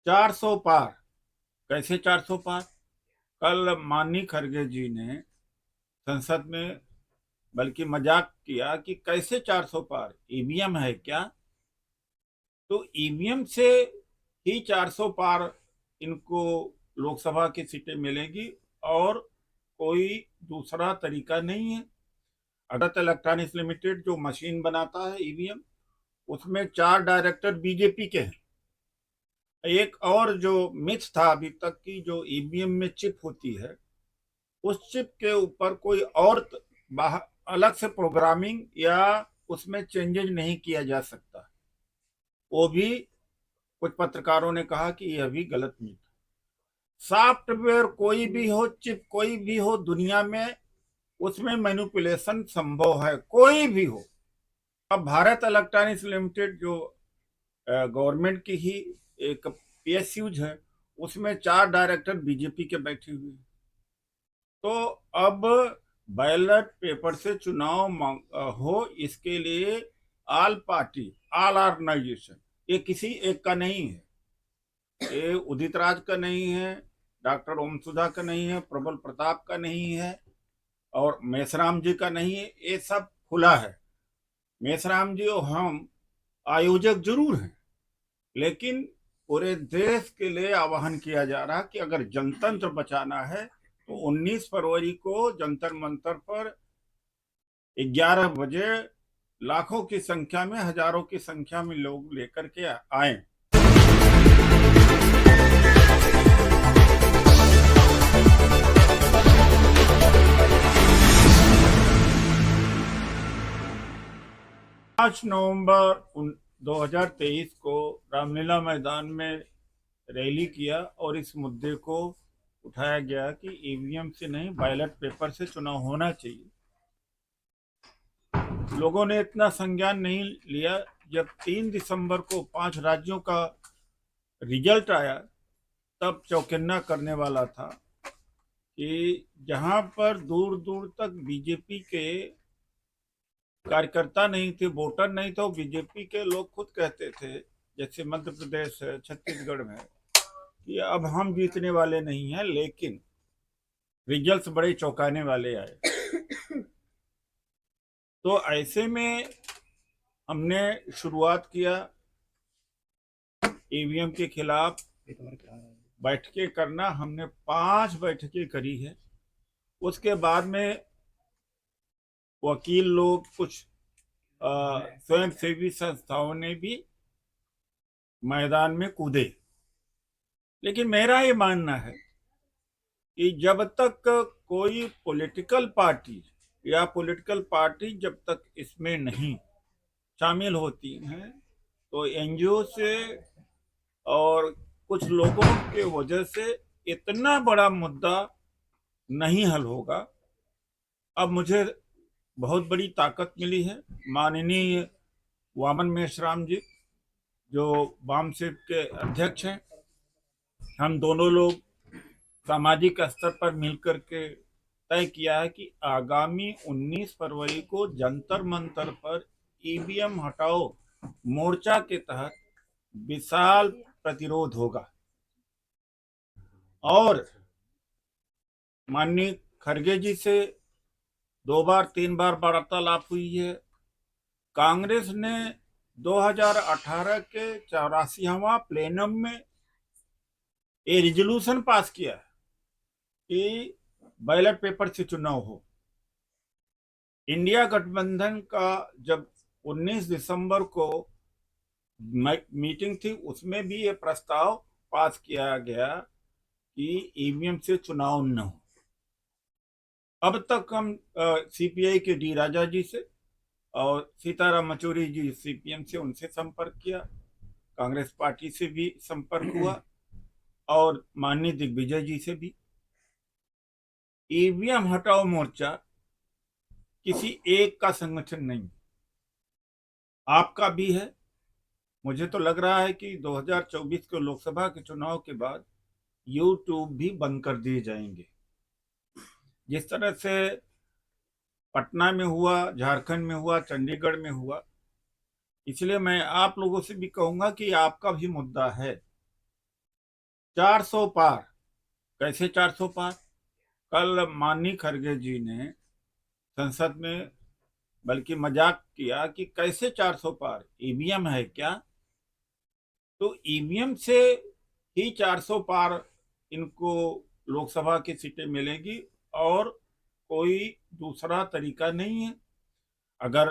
400 पार। कैसे 400 पार? कल माननीय खड़गे जी ने संसद में बल्कि मजाक किया कि कैसे 400 पार, ईवीएम है क्या? तो ईवीएम से ही 400 पार इनको लोकसभा की सीटें मिलेगी, और कोई दूसरा तरीका नहीं है। अडत इलेक्ट्रॉनिक्स लिमिटेड जो मशीन बनाता है ईवीएम, उसमें 4 डायरेक्टर बीजेपी के हैं। एक और जो मिथ था अभी तक की, जो ईवीएम में चिप होती है, उस चिप के ऊपर कोई और अलग से प्रोग्रामिंग या उसमें चेंजेज नहीं किया जा सकता, वो भी कुछ पत्रकारों ने कहा कि यह भी गलत मिथ। सॉफ्टवेयर कोई भी हो, चिप कोई भी हो दुनिया में, उसमें मैनिपुलेशन संभव है, कोई भी हो। अब भारत इलेक्ट्रॉनिक्स लिमिटेड जो गवर्नमेंट की ही एक पीएसयूज है, उसमें 4 डायरेक्टर बीजेपी के बैठे हुए हैं। तो अब बैलेट पेपर से चुनाव हो, इसके लिए ऑल पार्टी, ऑल ऑर्गेनाइजेशन, ये किसी एक का नहीं है। ये उदित राज का नहीं है, डॉक्टर ओम सुधा का नहीं है, प्रबल प्रताप का नहीं है, और मेसराम जी का नहीं है। ये सब खुला है। मेसराम जी और हम आयोजक जरूर हैं, लेकिन पूरे देश के लिए आह्वान किया जा रहा है कि अगर जनतंत्र बचाना है तो 19 फरवरी को जंतर मंतर पर 11 बजे लाखों की संख्या में, हजारों की संख्या में लोग लेकर के आए। 5 नवंबर 2023 को रामलीला मैदान में रैली किया, और इस मुद्दे को उठाया गया कि ईवीएम से नहीं, बैलेट पेपर से चुनाव होना चाहिए। लोगों ने इतना संज्ञान नहीं लिया। जब 3 दिसंबर को 5 राज्यों का रिजल्ट आया, तब चौकन्ना करने वाला था कि जहां पर दूर दूर तक बीजेपी के कार्यकर्ता नहीं थे, वोटर नहीं थे, बीजेपी के लोग खुद कहते थे, जैसे मध्य प्रदेश है, छत्तीसगढ़ में, कि अब हम जीतने वाले नहीं हैं। लेकिन रिजल्ट्स बड़े चौंकाने वाले आए। तो ऐसे में हमने शुरुआत किया ईवीएम के खिलाफ बैठकें करना। हमने 5 बैठकें करी है। उसके बाद में वकील लोग, कुछ स्वयं सेवी संस्थाओं ने भी मैदान में कूदे। लेकिन मेरा ये मानना है कि जब तक कोई पॉलिटिकल पार्टी या पॉलिटिकल पार्टी जब तक इसमें नहीं शामिल होती हैं, तो एनजीओ से और कुछ लोगों के वजह से इतना बड़ा मुद्दा नहीं हल होगा। अब मुझे बहुत बड़ी ताकत मिली है। माननीय वामन मेश्राम जी, जो वाम सेव के अध्यक्ष हैं, हम दोनों लोग सामाजिक स्तर पर मिलकर के तय किया है कि आगामी 19 फरवरी को जंतर मंतर पर ईवीएम हटाओ मोर्चा के तहत विशाल प्रतिरोध होगा। और माननीय खड़गे जी से 2 बार 3 बार वार्तालाप हुई है। कांग्रेस ने 2018 के 84वां प्लेनम में ये रिजोल्यूशन पास किया है कि बैलेट पेपर से चुनाव हो। इंडिया गठबंधन का जब 19 दिसंबर को मीटिंग थी, उसमें भी ये प्रस्ताव पास किया गया कि ईवीएम से चुनाव न हो। अब तक हम सीपीआई के डी राजा जी से और सीताराम येचुरी जी सीपीएम से, उनसे संपर्क किया। कांग्रेस पार्टी से भी संपर्क हुआ, और माननीय दिग्विजय जी से भी। ईवीएम हटाओ मोर्चा किसी एक का संगठन नहीं, आपका भी है। मुझे तो लग रहा है कि 2024 के लोकसभा के चुनाव के बाद यूट्यूब भी बंद कर दिए जाएंगे। जिस तरह से पटना में हुआ, झारखंड में हुआ, चंडीगढ़ में हुआ। इसलिए मैं आप लोगों से भी कहूंगा कि आपका भी मुद्दा है, 400 पार। कैसे 400 पार? कल माननीय खड़गे जी ने संसद में बल्कि मजाक किया कि कैसे 400 पार, ईवीएम है क्या? तो ईवीएम से ही 400 पार इनको लोकसभा की सीटें मिलेगी, और कोई दूसरा तरीका नहीं है। अगर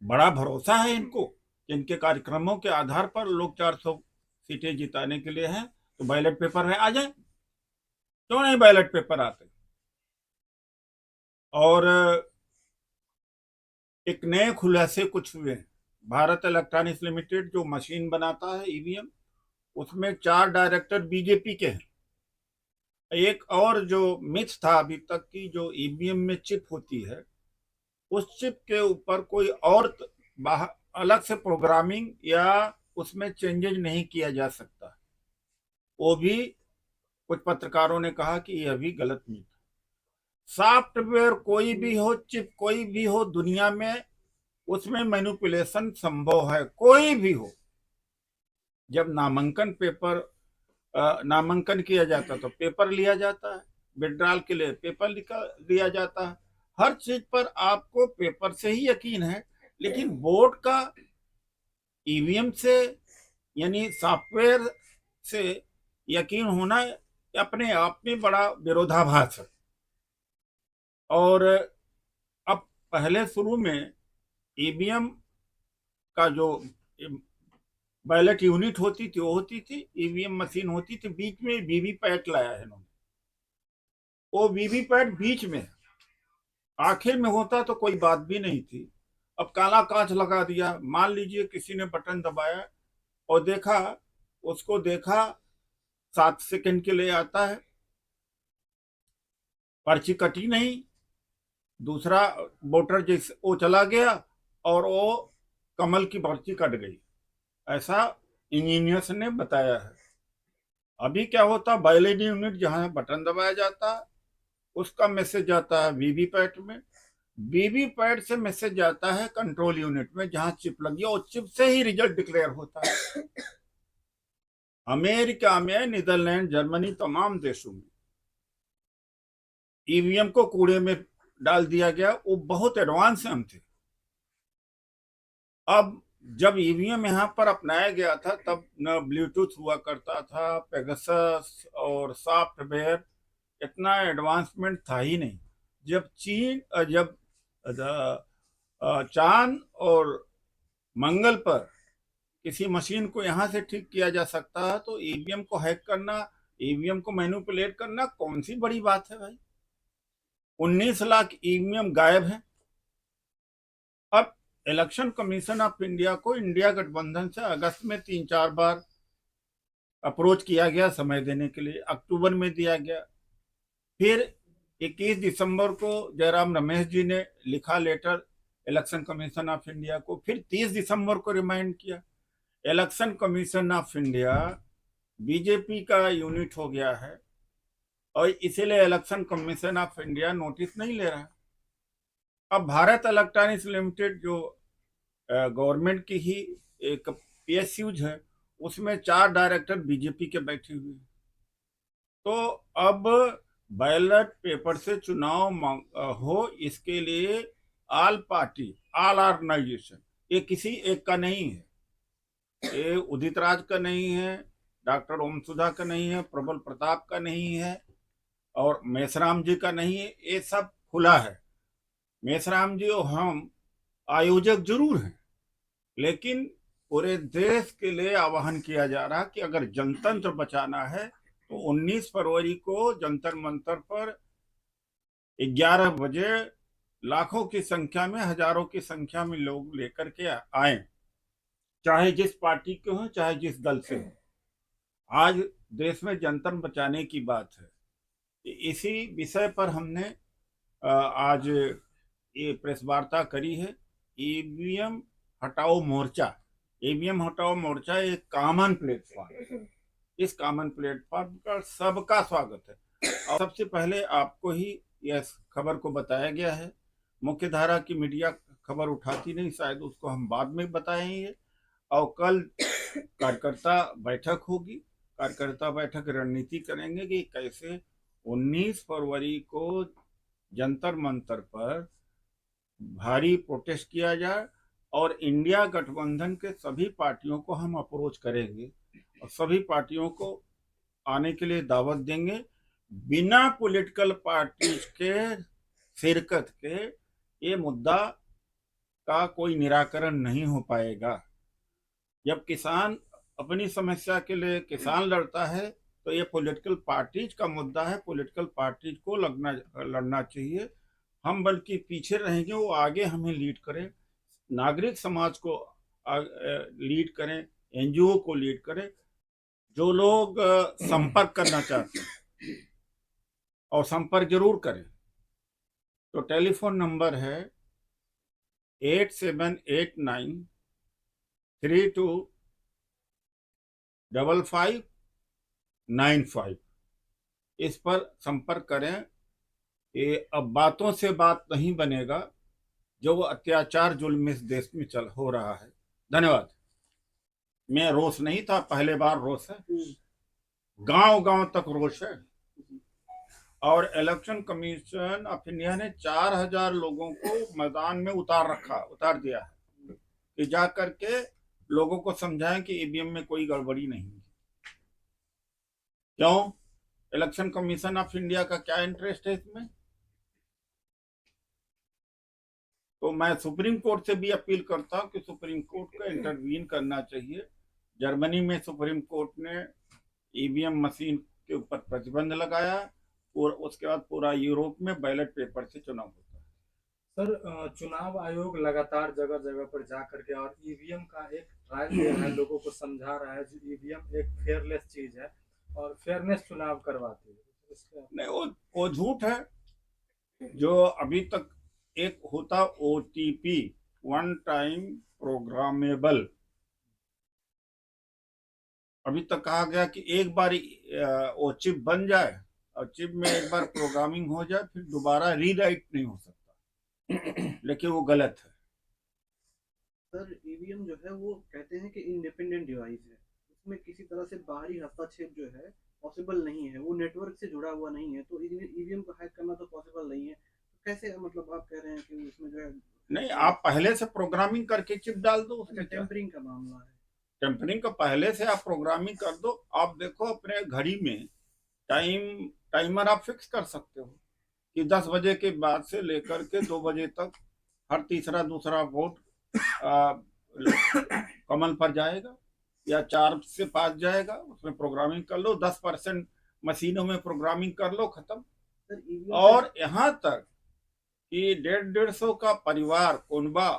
बड़ा भरोसा है इनको कि इनके कार्यक्रमों के आधार पर लोग 400 सीटें जिताने के लिए हैं, तो बैलेट पेपर में आ जाए। क्यों नहीं बैलेट पेपर आते? और एक नए खुलासे कुछ हुए हैं। भारत इलेक्ट्रॉनिक्स लिमिटेड जो मशीन बनाता है ईवीएम, उसमें 4 डायरेक्टर बीजेपी के हैं। एक और जो मिथ था अभी तक की, जो ईवीएम में चिप होती है, उस चिप के ऊपर कोई और अलग से प्रोग्रामिंग या उसमें चेंजेज नहीं किया जा सकता, वो भी कुछ पत्रकारों ने कहा कि यह भी गलत मिथ। सॉफ्टवेयर कोई भी हो, चिप कोई भी हो दुनिया में, उसमें मैनिपुलेशन संभव है, कोई भी हो। जब नामांकन किया जाता तो पेपर लिया जाता है, विड्रॉल के लिए पेपर लिया जाता है। हर चीज पर आपको पेपर से ही यकीन है, लेकिन बोर्ड का ईवीएम से यानी सॉफ्टवेयर से यकीन होना अपने आप में बड़ा विरोधाभास है। और अब पहले शुरू में ईवीएम का जो बैलेट यूनिट होती थी वो होती थी, ईवीएम मशीन होती थी, बीच में वीवीपैट लाया है इन्होंने। वो वीवीपैट बीच में, आखिर में होता तो कोई बात भी नहीं थी। अब काला कांच लगा दिया। मान लीजिए किसी ने बटन दबाया और देखा, उसको देखा 7 सेकंड के लिए आता है, पर्ची कटी नहीं, दूसरा वोटर जिस वो चला गया और वो कमल की पर्ची कट गई। ऐसा इंजीनियर्स ने बताया है। अभी क्या होता, बैलेट यूनिट जहां बटन दबाया जाता है उसका मैसेज जाता है वीवीपैट में, वीवीपैट से मैसेज जाता है कंट्रोल यूनिट में जहां चिप लगी है, और चिप से ही रिजल्ट डिक्लेयर होता है। अमेरिका में, नीदरलैंड, जर्मनी, तमाम देशों में ईवीएम को कूड़े में डाल दिया गया। वो बहुत एडवांस हम थे। अब जब ईवीएम यहाँ पर अपनाया गया था तब न ब्लूटूथ हुआ करता था, पेगासस और सॉफ्टवेयर इतना एडवांसमेंट था ही नहीं। जब चांद और मंगल पर किसी मशीन को यहाँ से ठीक किया जा सकता है, तो ईवीएम को हैक करना, ईवीएम को मैनिपुलेट करना कौन सी बड़ी बात है भाई? 19 लाख ईवीएम गायब है। अब इलेक्शन कमीशन ऑफ इंडिया को इंडिया गठबंधन से अगस्त में 3-4 बार अप्रोच किया गया समय देने के लिए, अक्टूबर में दिया गया, फिर 21 दिसंबर को जयराम रमेश जी ने लिखा letter election commission of India को, फिर 30 दिसंबर को रिमाइंड किया। Election commission of India BJP का यूनिट हो गया है और इसीलिए election commission of India notice नहीं ले रहा। अब भारत इलेक्ट्रॉनिक्स लिमिटेड जो गवर्नमेंट की ही एक पीएसयूज है, उसमें 4 डायरेक्टर बीजेपी के बैठे हुए हैं। तो अब बैलेट पेपर से चुनाव हो, इसके लिए ऑल पार्टी, ऑल ऑर्गेनाइजेशन, ये किसी एक का नहीं है, ये उदित राज का नहीं है, डॉक्टर ओम सुधा का नहीं है, प्रबल प्रताप का नहीं है, और मेसराम जी का नहीं है। ये सब खुला है। मेसराम जी और हम आयोजक जरूर हैं, लेकिन पूरे देश के लिए आह्वान किया जा रहा कि अगर जनतंत्र बचाना है तो 19 फरवरी को जंतर मंतर पर 11 बजे लाखों की संख्या में, हजारों की संख्या में लोग लेकर के आए, चाहे जिस पार्टी के हो, चाहे जिस दल से हो। आज देश में जनतंत्र बचाने की बात है। इसी विषय पर हमने आज ये प्रेस वार्ता करी है। ईवीएम हटाओ मोर्चा, ईवीएम हटाओ मोर्चा एक कॉमन प्लेटफॉर्म, इस कॉमन प्लेटफॉर्म पर सबका स्वागत है। और सबसे पहले आपको ही यह खबर को बताया गया है। मुख्य धारा की मीडिया खबर उठाती नहीं, शायद उसको हम बाद में बताएंगे। और कल कार्यकर्ता बैठक होगी, कार्यकर्ता बैठक रणनीति करेंगे कि कैसे 19 फरवरी को जंतर मंतर पर भारी प्रोटेस्ट किया जाए, और इंडिया गठबंधन के सभी पार्टियों को हम अप्रोच करेंगे और सभी पार्टियों को आने के लिए दावत देंगे। बिना पॉलिटिकल पार्टीज के शिरकत के ये मुद्दा का कोई निराकरण नहीं हो पाएगा। जब किसान अपनी समस्या के लिए किसान लड़ता है तो ये पॉलिटिकल पार्टीज का मुद्दा है, पॉलिटिकल पार्टीज को लड़ना चाहिए। हम बल्कि पीछे रहेंगे, वो आगे हमें लीड करें, नागरिक समाज को लीड करें, एनजीओ को लीड करें। जो लोग संपर्क करना चाहते हैं और संपर्क जरूर करें, तो टेलीफोन नंबर है 8789325595। इस पर संपर्क करें। ये अब बातों से बात नहीं बनेगा, जो वो अत्याचार जुल्म इस देश में चल हो रहा है। धन्यवाद। मैं रोष नहीं था, पहले बार रोष है, गांव गांव तक रोष है। और इलेक्शन कमीशन ऑफ इंडिया ने 4000 लोगों को मैदान में उतार दिया है कि जा करके लोगों को समझाएं कि ईवीएम में कोई गड़बड़ी नहीं है। क्यों? इलेक्शन कमीशन ऑफ इंडिया का क्या इंटरेस्ट है इसमें? तो मैं सुप्रीम कोर्ट से भी अपील करता हूं कि सुप्रीम कोर्ट को इंटरवीन करना चाहिए। जर्मनी में सुप्रीम कोर्ट ने ईवीएम मशीन के ऊपर प्रतिबंध लगाया और उसके बाद पूरा यूरोप में बैलेट पेपर से चुनाव होता है। सर, चुनाव आयोग लगातार जगह जगह पर जा करके और ईवीएम का एक ट्रायल दे रहा है, लोगों को समझा रहा है कि ईवीएम एक फेयरलेस चीज है और फेयरनेस चुनाव करवाती है। नहीं, वो झूठ है। जो अभी तक एक होता ओटीपी, वन टाइम प्रोग्रामेबल, अभी तक कहा गया कि एक बार वो चिप बन जाए और चिप में एक बार प्रोग्रामिंग हो जाए फिर दोबारा रीराइट नहीं हो सकता, लेकिन वो गलत है। सर, ईवीएम जो है वो कहते हैं कि इंडिपेंडेंट डिवाइस है, उसमें किसी तरह से बाहरी हस्तक्षेप जो है पॉसिबल नहीं है, वो नेटवर्क से जुड़ा हुआ नहीं है, तो ईवीएम को हैक करना तो पॉसिबल नहीं है। तो कैसे मतलब आप कह रहे हैं कि उसमें जो है नहीं, आप पहले से प्रोग्रामिंग करके चिप डाल दो, उसमें टेम्परिंग का मामला है। टेम्परिंग का पहले से आप प्रोग्रामिंग कर दो। आप देखो अपने घड़ी में टाइमर आप फिक्स कर सकते हो कि 10 बजे के बाद से लेकर के 2 बजे तक हर तीसरा दूसरा वोट कमल पर जाएगा या 4 से 5 जाएगा। उसमें प्रोग्रामिंग कर लो, 10% मशीनों में प्रोग्रामिंग कर लो, खत्म। और यहाँ तक कि 150 का परिवार कुनबा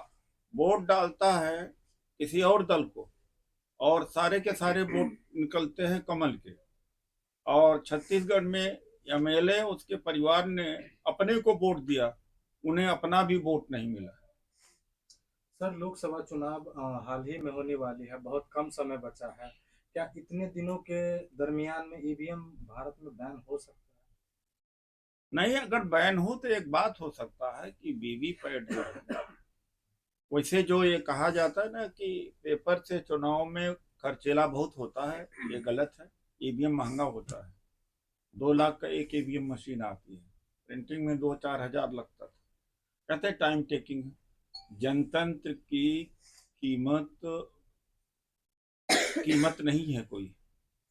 वोट डालता है किसी और दल को और सारे के सारे वोट निकलते हैं कमल के, और छत्तीसगढ़ में एमएलए उसके परिवार ने अपने को वोट दिया, उन्हें अपना भी वोट नहीं मिला। सर, लोकसभा चुनाव हाल ही में होने वाली है, बहुत कम समय बचा है। क्या इतने दिनों के दरमियान में ईवीएम भारत में बैन हो सकता है? नहीं, अगर बैन हो तो एक बात हो सकता है कि वीवीपैट जो है, वैसे जो ये कहा जाता है ना कि पेपर से चुनाव में खर्चेला बहुत होता है, ये गलत है। ईवीएम महंगा होता है, 2 लाख का एक ईवीएम मशीन आती है, प्रिंटिंग में 2-4 हजार लगता था। कहते टाइम टेकिंग है। जनतंत्र की कीमत नहीं है कोई,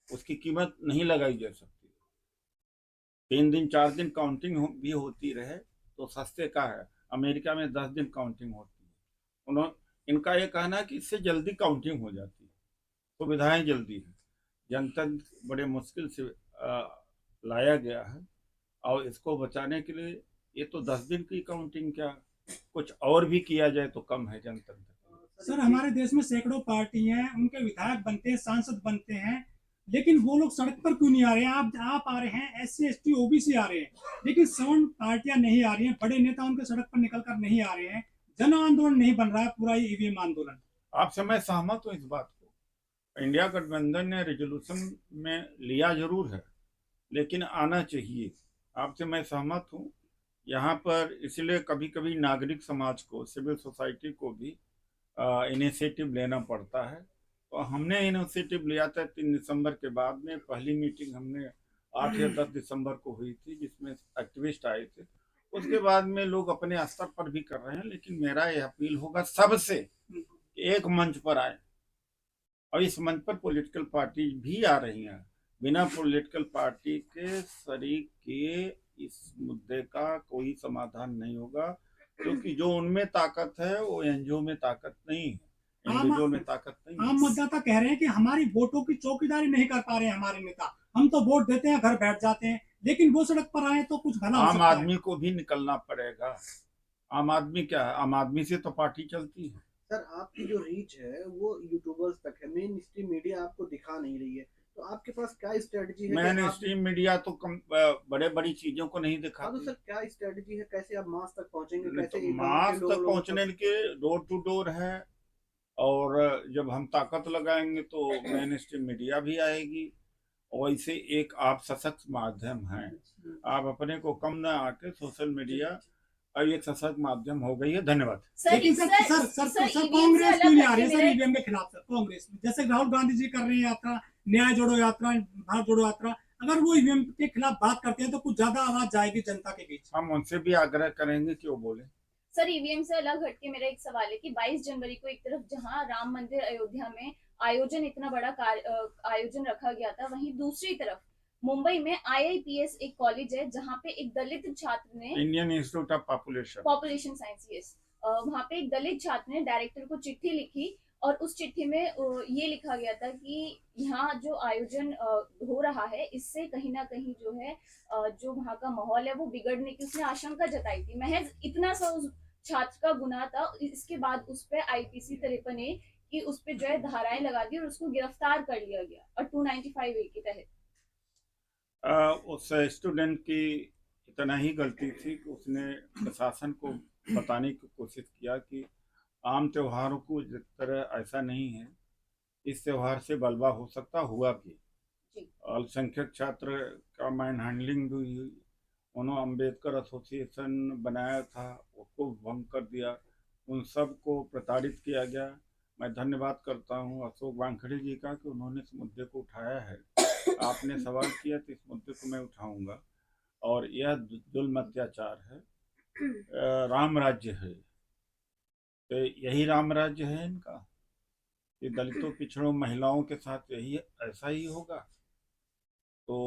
उसकी कीमत नहीं लगाई जा सकती। 3 दिन 4 दिन काउंटिंग भी होती रहे तो सस्ते का है। अमेरिका में 10 दिन काउंटिंग होती है। इनका ये कहना है कि इससे जल्दी काउंटिंग हो जाती है, सुविधाएं जल्दी है। जनतंत्र बड़े मुश्किल से लाया गया है और इसको बचाने के लिए ये तो 10 दिन की काउंटिंग, क्या कुछ और भी किया जाए तो कम है जनतंत्र। सर, हमारे देश में सैकड़ों पार्टी हैं, उनके विधायक बनते हैं, सांसद बनते हैं, लेकिन वो लोग सड़क पर क्यों नहीं आ रहे हैं? आप आ रहे हैं, एससी एसटी ओबीसी आ रहे हैं, लेकिन सवर्ण पार्टियां नहीं आ रही हैं, बड़े नेता उनके सड़क पर निकल कर नहीं आ रहे हैं। जन आंदोलन नहीं बन रहा है पूरा ईवीएम आंदोलन। आपसे मैं सहमत हूँ इस बात को। इंडिया गठबंधन ने रेजोल्यूशन में लिया जरूर है, लेकिन आना चाहिए। आपसे मैं सहमत हूँ। यहाँ पर इसलिए कभी कभी नागरिक समाज को, सिविल सोसाइटी को भी इनिशिएटिव लेना पड़ता है। तो हमने इनिशिएटिव लिया था 3 दिसंबर के बाद में। पहली मीटिंग हमने 8 या 10 दिसंबर को हुई थी, जिसमें एक्टिविस्ट आए थे। उसके बाद में लोग अपने स्तर पर भी कर रहे हैं, लेकिन मेरा यह अपील होगा सबसे, एक मंच पर आए। और इस मंच पर पॉलिटिकल पार्टी भी आ रही हैं। बिना पॉलिटिकल पार्टी के शरीक के इस मुद्दे का कोई समाधान नहीं होगा, क्योंकि जो उनमें ताकत है वो एनजीओ में ताकत नहीं है, इंडिविजुअल में ताकत नहीं आम है। मतदाता कह रहे हैं कि हमारी वोटों की चौकीदारी नहीं कर पा रहे हैं हमारे नेता। हम तो वोट देते हैं, घर बैठ जाते हैं, लेकिन वो सड़क पर आए तो कुछ भला हो आम सकता है। आदमी को भी निकलना पड़ेगा। आम आदमी क्या है, आम आदमी से तो पार्टी चलती है। सर आपकी जो रीच है वो यूट्यूबर्स तक है, मेन स्ट्रीम मीडिया आपको दिखा नहीं रही है, तो आपके पास क्या स्ट्रेटजी है? मैन कि आप स्ट्रीम मीडिया तो कम बड़े बड़ी चीजों को नहीं हाँ, तो दिखाती। सर क्या स्ट्रेटजी है, कैसे आप मास तक पहुंचेंगे, नहीं तो कैसे एक गांव मास के तक लोगों पहुंचने के डोर टू डोर है, और जब हम ताकत लगाएंगे तो मेन स्ट्रीम मीडिया भी आएगी। वैसे एक आप सशक्त माध्यम हैं, आप अपने को कम ना आके सोशल मीडिया अब एक सशक्त माध्यम हो गई है। धन्यवाद। लेकिन सर कांग्रेस क्यों नहीं आ रही है सर ईवीएम के खिलाफ? सर कांग्रेस जैसे राहुल गांधी जी कर रहे हैं यात्रा, न्याय जोड़ो यात्रा, भारत जोड़ो यात्रा, अगर वो ईवीएम के खिलाफ बात करते हैं तो कुछ ज्यादा आवाज जाएगी जनता के बीच। हम उनसे भी आग्रह करेंगे कि वो बोले। सर ईवीएम से अलग हटके मेरा एक सवाल है कि 22 जनवरी को एक तरफ जहां राम मंदिर अयोध्या में आयोजन इतना बड़ा आयोजन रखा गया था, वहीं दूसरी तरफ मुंबई में आईआईपीएस एक कॉलेज है जहां पे एक दलित छात्र ने Indian institute of population science, yes, वहां पे एक दलित छात्र ने डायरेक्टर को चिट्ठी लिखी, और उस चिट्ठी में ये लिखा गया था कि यहाँ जो आयोजन हो रहा है इससे कहीं ना कहीं जो है जो वहाँ का माहौल है वो बिगड़ने की उसने आशंका जताई थी। महज इतना सा उस छात्र का गुनाह था, इसके बाद उस पर आईपीसी 53A की उस पर जो है धाराएं लगा दी और उसको गिरफ्तार कर लिया गया, और 295A के तहत। उस स्टूडेंट की इतना ही गलती थी कि उसने प्रशासन को बताने की कोशिश किया कि आम त्योहारों को जिस तरह ऐसा नहीं है, इस त्योहार से बलवा हो सकता, हुआ भी। अल्पसंख्यक छात्र का मैन हैंडलिंग भी हुई। उन्होंने अम्बेडकर एसोसिएशन बनाया था, उसको भंग कर दिया, उन सब को प्रताड़ित किया गया। मैं धन्यवाद करता हूं अशोक वानखेड़े जी का कि उन्होंने इस मुद्दे को उठाया है। आपने सवाल किया तो इस मुद्दे को मैं उठाऊंगा। और यह जुल्म अत्याचार है, राम राज्य है, तो यही राम राज्य है इनका कि दलितों, पिछड़ों, महिलाओं के साथ यही ऐसा ही होगा। तो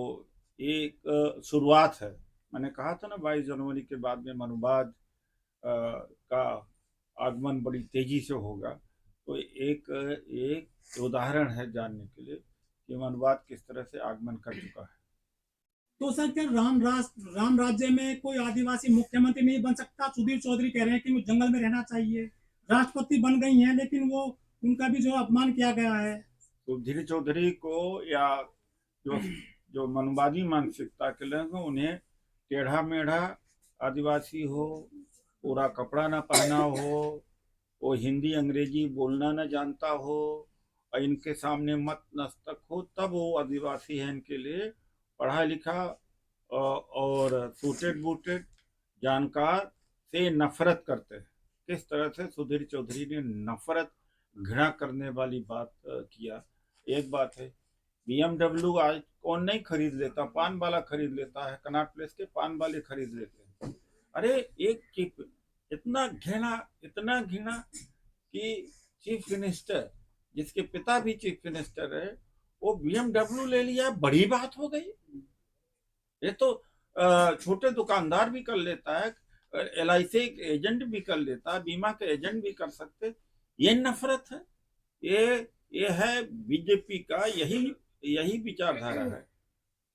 एक शुरुआत है। मैंने कहा था ना 22 जनवरी के बाद में मनुवाद का आगमन बड़ी तेजी से होगा। तो एक उदाहरण है जानने के लिए कि मनुवाद किस तरह से आगमन कर चुका है। तो सर क्या राम राज्य में कोई आदिवासी मुख्यमंत्री नहीं बन सकता? सुधीर चौधरी कह रहे हैं कि वो जंगल में रहना चाहिए, राष्ट्रपति बन गई हैं, लेकिन वो उनका भी जो अपमान किया गया है। सुधीर चौधरी को या जो मनुवादी मानसिकता के लोग उन्हें टेढ़ा मेढ़ा आदिवासी हो, पूरा कपड़ा ना पहना हो, वो हिंदी अंग्रेजी बोलना न जानता हो, और इनके सामने मत नस्तक हो, तब वो आदिवासी है इनके लिए। पढ़ा लिखा और सूटेड बूटेड जानकार से नफरत करते हैं। किस तरह से सुधीर चौधरी ने नफरत, घृणा करने वाली बात किया। एक बात है, BMW आज कौन नहीं खरीद लेता, पान वाला खरीद लेता है, कनॉट प्लेस के पान वाले खरीद लेते हैं। अरे एक चिप, इतना घृणा कि चीफ मिनिस्टर, जिसके पिता भी चीफ मिनिस्टर है, वो BMW ले लिया, बड़ी बात हो गई। ये तो छोटे दुकानदार भी कर लेता है, LIC एजेंट भी कर लेता है, बीमा के एजेंट भी कर सकते। ये नफरत है, ये है बीजेपी का यही विचारधारा है।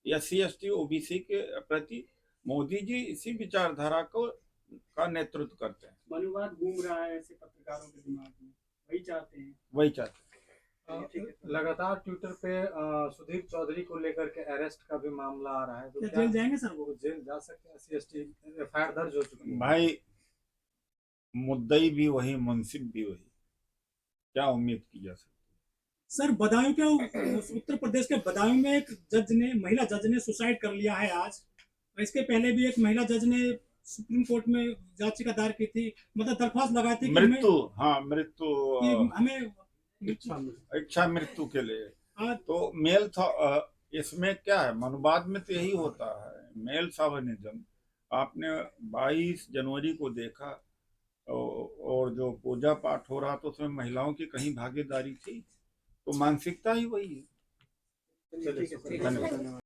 SC ST OBC के प्रति मोदी जी इसी विचारधारा का नेतृत्व करते हैं। मनुवाद घूम रहा है ऐसे पत्रकारों के दिमाग में, वही चाहते हैं। लगातार ट्विटर पे सुधीर चौधरी को लेकर के अरेस्ट का भी मामला आ रहा है, तो क्या जेल जाएंगे सर? वो जेल जा सकते हैं? SC ST FIR दर्ज हो चुकी है। भाई मुद्दई भी वही, मुंसिफ भी वही, क्या उम्मीद की जा सकती? सर बदायूं के उत्तर प्रदेश के बदायूं में एक महिला जज ने सुसाइड कर लिया है आज। इसके पहले भी एक महिला जज ने सुप्रीम कोर्ट में याचिका दायर की थी, मतलब दरख्वास्त लगाई थी कि मृत्यु हमें इच्छा मृत्यु के लिए। आज तो इसमें क्या है, मनुवाद में तो यही होता है, मेल शॉविनिज्म। आपने 22 जनवरी को देखा और जो पूजा पाठ हो रहा तो उसमें महिलाओं की कहीं भागीदारी थी? तो मानसिकता ही वही है। चलिए, ठीक है सर। धन्यवाद। धन्यवाद।